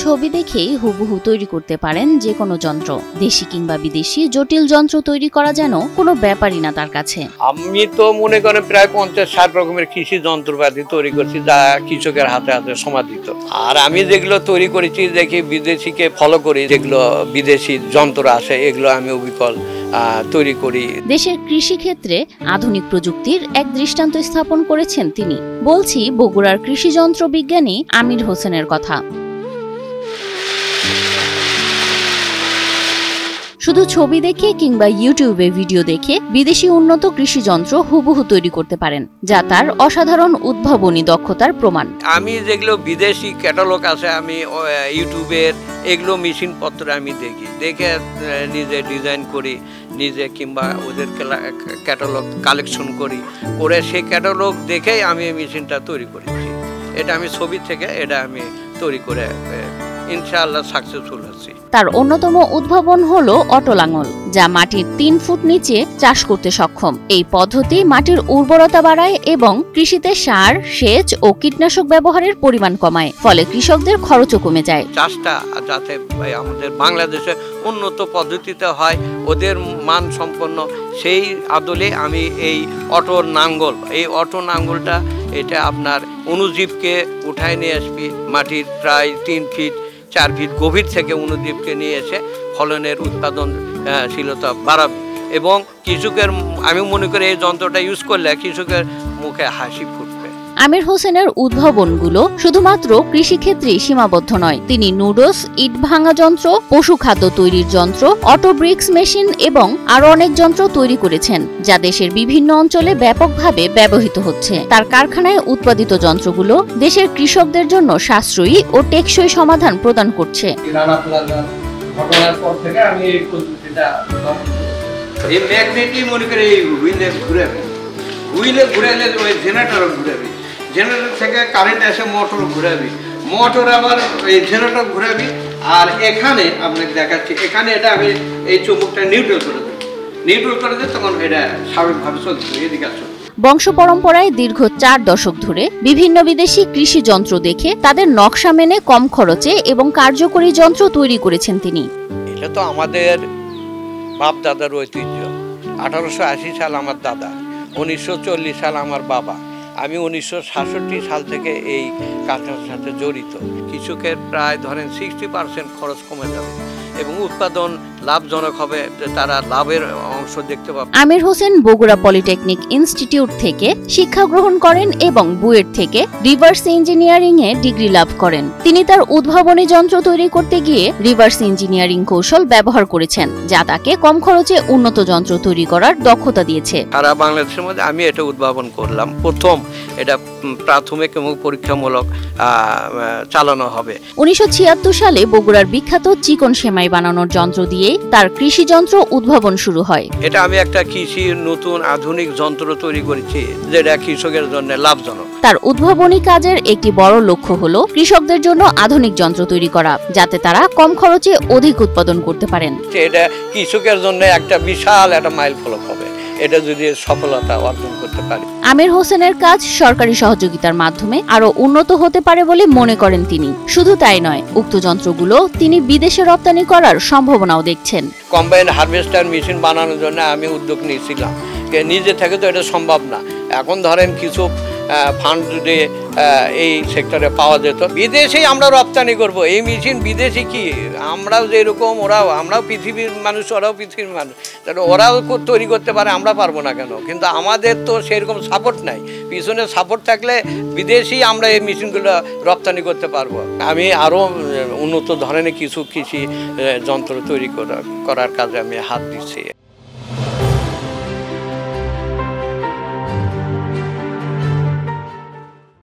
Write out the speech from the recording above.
ছবি দেখেই হুবহু তৈরি করতে পারেন যে কোনো যন্ত্র। দেশি কিংবা বিদেশি জটিল যন্ত্র তৈরি করা যেন কোনো ব্যাপারই না তার কাছে। আমি তো মনে করেন প্রায় 50-60 রকমের কৃষি যন্ত্রপাতি তৈরি করছি, যা কৃষকের হাতে হাতে সমাদিত। আর আমি যেগুলো তৈরি করেছি দেখি বিদেশিকে ফলো করি, যেগুলো বিদেশি যন্ত্র আসে এগুলো আমি অবিকল তৈরি করি। দেশের কৃষি ক্ষেত্রে আধুনিক প্রযুক্তির এক দৃষ্টান্ত স্থাপন করেছেন তিনি। বলছি বগুড়ার কৃষি যন্ত্র বিজ্ঞানী আমির হোসেনের কথা। শুধু ছবি দেখে কিংবা ইউটিউবে ভিডিও দেখে বিদেশি উন্নত কৃষি যন্ত্র হুবহু তৈরি করতে পারেন, যা তার অসাধারণ উদ্ভাবনী দক্ষতার প্রমাণ। আমি যেগুলো বিদেশি ক্যাটালগ আছে, আমি ইউটিউবের এগুলো মেশিনপত্র আমি দেখে নিজে ডিজাইন করি, নিজে কিংবা ওদের ক্যাটালগ কালেকশন করে সেই ক্যাটালগ দেখেই আমি এই মেশিনটা তৈরি করেছি। এটা আমি ছবি থেকে এটা আমি তৈরি করে ইনশাআল্লাহ সাকসেসফুল হচ্ছি। তার অন্যতম উদ্ভাবন হলো অটো লাঙল, যা মাটির 3 ফুট নিচে চাষ করতে সক্ষম। এই পদ্ধতি মাটির উর্বরতা বাড়ায় এবং কৃষিতে সার, সেচ ও কীটনাশক ব্যবহারের পরিমাণ কমায়, ফলে কৃষকদের খরচও কমে যায়। চাষটা যাতে আমাদের বাংলাদেশে উন্নত পদ্ধতিতে হয়, ওদের মান সম্পন্ন, সেই আদলে আমি এই অটো নাঙ্গলটা এটা আপনার অনুজীবকে উঠায় নিয়ে আসবি মাটির প্রায় 3 ফিট 4 ফিট গভীর থেকে অনুজীবকে নিয়ে এসে ফলনের উৎপাদনশীলতা বাড়াবে এবং কৃষকের, আমি মনে করি এই যন্ত্রটা ইউজ করলে কৃষকের মুখে হাসি ফুটবে। আমির হোসেনের উদ্ভাবনগুলো শুধুমাত্র কৃষিক্ষেত্রেই সীমাবদ্ধ নয়। তিনি নুডলস, ইট ভাঙা যন্ত্র, পশু খাদ্য তৈরির যন্ত্র, অটো ব্রিক্স মেশিন এবং আরো অনেক যন্ত্র তৈরি করেছেন, যা দেশের বিভিন্ন অঞ্চলে ব্যাপকভাবে ব্যবহৃত হচ্ছে। তার কারখানায় উৎপাদিত যন্ত্রগুলো দেশের কৃষকদের জন্য সাশ্রয়ী ও টেকসই সমাধান প্রদান করছে। জেনারেটর থেকে কারেন্ট এসে মোটর ঘুরাবি, মোটর আবার এই জেনারেটর ঘুরাবি, আর এখানে আপনাকে দেখাচ্ছি, এখানে এটা আমি এই চুম্বকটা নিউট্রাল করে দিই, তখন এটা স্বাভাবিকভাবে চলছে। এদিকে আসো। বংশ পরম্পরায় দীর্ঘ 4 দশক ধরে বিভিন্ন বিদেশি কৃষি যন্ত্র দেখে তাদের নকশা মেনে কম খরচে এবং কার্যকরী যন্ত্র তৈরি করেছেন তিনি। এটা তো আমাদের বাপ দাদার ঐতিহ্য। 1880 সাল আমার দাদা, 1940 সাল আমার বাবা, আমি 1967 সাল থেকে এই কাজের সাথে জড়িত। কৃষকের প্রায় ধরেন 60% খরচ কমে যাবে এবং উৎপাদন লাভজনক হবে, তারা লাভের অংশ দেখতে পাবে। আমির হোসেন বগুড়া পলিটেকনিক ইনস্টিটিউট থেকে শিক্ষা গ্রহণ করেন এবং বুয়েট থেকে রিভার্স ইঞ্জিনিয়ারিং এ ডিগ্রি লাভ করেন। তিনি তার উদ্ভাবনী যন্ত্র তৈরি করতে গিয়ে রিভার্স ইঞ্জিনিয়ারিং কৌশল ব্যবহার করেছেন, যা তাকে কম খরচে উন্নত যন্ত্র তৈরি করার দক্ষতা দিয়েছে। সারা বাংলাদেশের মধ্যে আমি এটা উদ্ভাবন করলাম প্রথম। এটা প্রাথমিক এবং পরীক্ষামূলক চালানো হবে। 1976 সালে বগুড়ার বিখ্যাত চিকন সেমাই বানানোর যন্ত্র দিয়ে তার কৃষি যন্ত্র উদ্ভাবন শুরু হয়। এটা আমি একটা কৃষি নতুন আধুনিক যন্ত্র তৈরি করেছি, যেটা কৃষকের জন্য লাভজনক। তার উদ্ভাবনী কাজের একটি বড় লক্ষ্য হলো কৃষকদের জন্য আধুনিক যন্ত্র তৈরি করা, যাতে তারা কম খরচে অধিক উৎপাদন করতে পারেন। এটা কৃষকের জন্য একটা বিশাল একটা মাইল ফলক হবে, এটা যদি সফলতা অর্জন করতে পারে। আমির হোসেনের কাজ সরকারি সহযোগিতার মাধ্যমে আরো উন্নত হতে পারে বলে মনে করেন তিনি। শুধু তাই নয়, উক্ত যন্ত্রগুলো তিনি বিদেশে রপ্তানি করার সম্ভাবনাও দেখছেন। কম্বাইন্ড হারভেস্টার মেশিন বানানোর জন্য আমি উদ্যোগ নিয়েছিলাম। নিজে থেকে তো এটা সম্ভব না। এখন ধরেন কিছু ফান্ড যদি এই সেক্টরে পাওয়া যেত, বিদেশেই আমরা রপ্তানি করব। এই মেশিন বিদেশি কি, আমরাও যেরকম আমরাও পৃথিবীর মানুষ, ওরাও পৃথিবীর মানুষ, তাহলে ওরাও তৈরি করতে পারে, আমরা পারবো না কেন? কিন্তু আমাদের তো সেরকম সাপোর্ট নাই। পিছনে সাপোর্ট থাকলে বিদেশি আমরা এই মেশিনগুলো রপ্তানি করতে পারবো। আমি আরও উন্নত ধরনের কিছু কৃষি যন্ত্র তৈরি করার কাজে আমি হাত দিচ্ছি।